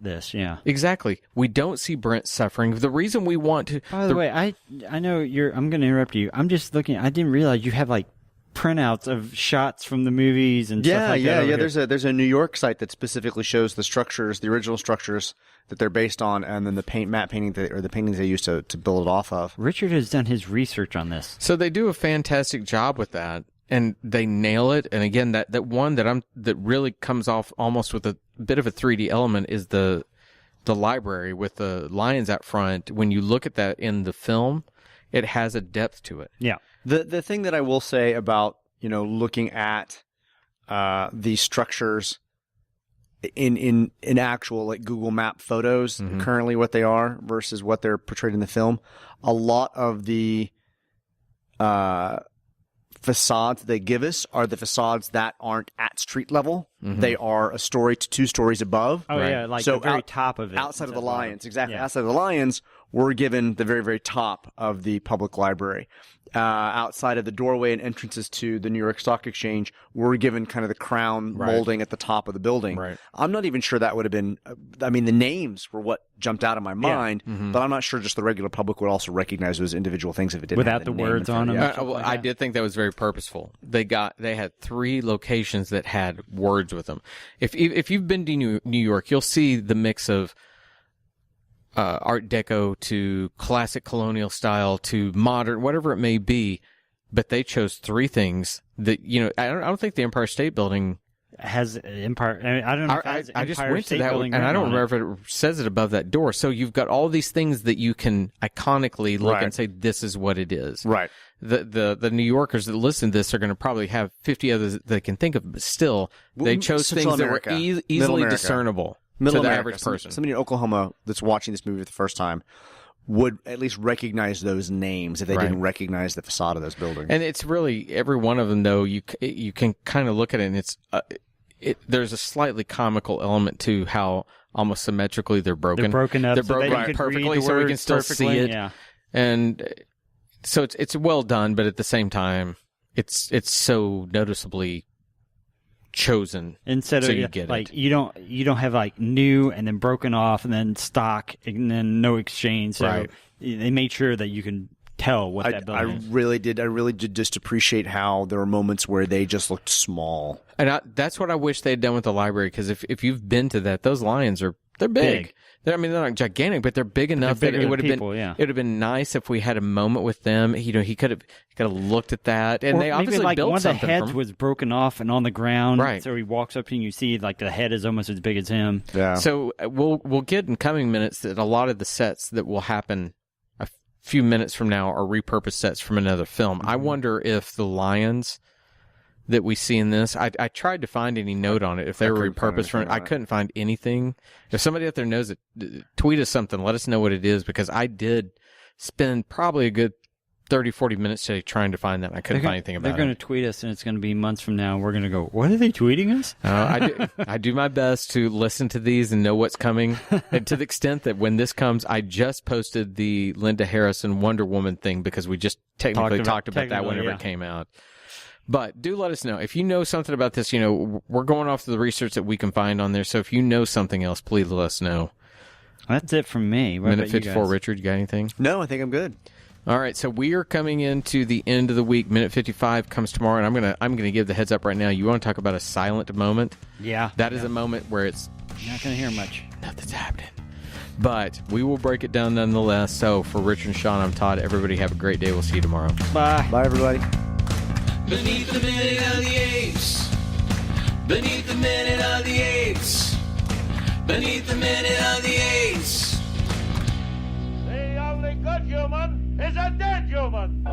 this. Yeah, exactly. We don't see Brent suffering. The reason we want to. By the way, I know I'm going to interrupt you. I'm just looking. I didn't realize you have like printouts of shots from the movies and stuff like that. Yeah. There's a New York site that specifically shows the structures, the original structures that they're based on, and then the matte painting or the paintings they used to build it off of. Richard has done his research on this, so they do a fantastic job with that, and they nail it. And again, that one that really comes off almost with a bit of a 3D element is the library with the lions out front. When you look at that in the film, it has a depth to it. Yeah. The thing that I will say about, looking at these structures in actual like Google Map photos, currently what they are versus what they're portrayed in the film, a lot of the facades they give us are the facades that aren't at street level. They are a story to 2 stories above. Oh, right. Yeah, like the very top of it. Outside of the lions, exactly. Yeah. Outside of the lions, we're given the very, very top of the public library. Outside of the doorway and entrances to the New York Stock Exchange, we're given kind of the crown molding at the top of the building. Right. I'm not even sure that would have been, the names were what jumped out of my mind, but I'm not sure just the regular public would also recognize those individual things if it didn't without have the words on them. I did think that was very purposeful. They had 3 locations that had words with them. If you've been to New York, you'll see the mix of Art Deco to classic colonial style to modern, whatever it may be. But they chose 3 things that, I don't think the Empire State Building has Empire. I don't know. I just went to that one, and I don't remember if it says it above that door. So you've got all these things that you can iconically look and say, this is what it is. Right. The New Yorkers that listen to this are going to probably have 50 others that they can think of, but still, they chose Central things America, that were easily discernible to the average person. Somebody in Oklahoma that's watching this movie for the first time would at least recognize those names if they didn't recognize the facade of those buildings. And it's really, every one of them, though, you can kind of look at it, and it's there's a slightly comical element to how almost symmetrically they're broken. They're broken up. They're so broken perfectly, so we can still see it. Yeah. And so it's well done, but at the same time, it's so noticeably chosen. Instead so of you get like it. you don't have like new and then broken off and then stock and then no exchange. So they made sure that you can tell what that building is. I really did just appreciate how there were moments where they just looked small. And that's what I wish they had done with the library, because if you've been to that, those lions they're big. They're not gigantic, but they're big enough that it would have been. Yeah. It would have been nice if we had a moment with them. He could have looked at that, and they obviously like built one of the something. heads was broken off and on the ground, right? So he walks up to you and you see like the head is almost as big as him. Yeah. So we'll get in coming minutes that a lot of the sets that will happen a few minutes from now are repurposed sets from another film. I wonder if the lions that we see in this, I tried to find any note on it if they were repurposed from it. I couldn't find anything. If somebody out there knows it, tweet us something. Let us know what it is, because I did spend probably a good 30, 40 minutes today trying to find that. And I couldn't find anything about it. They're going to tweet us, and it's going to be months from now. We're going to go, what are they tweeting us? I do my best to listen to these and know what's coming. And to the extent that when this comes, I just posted the Linda Harrison Wonder Woman thing, because we just technically talked about that whenever it came out. But do let us know. If you know something about this, we're going off to the research that we can find on there. So if you know something else, please let us know. That's it from me. What Minute 54, Richard, you got anything? No, I think I'm good. All right, so we are coming into the end of the week. Minute 55 comes tomorrow, and I'm gonna give the heads up right now. You want to talk about a silent moment? Yeah. That is a moment where it's not going to hear much. Nothing's happening. But we will break it down nonetheless. So for Richard and Sean, I'm Todd. Everybody have a great day. We'll see you tomorrow. Bye. Bye, everybody. Beneath the minute of the apes. Beneath the minute of the apes. Beneath the minute of the apes. The only good human is a dead human.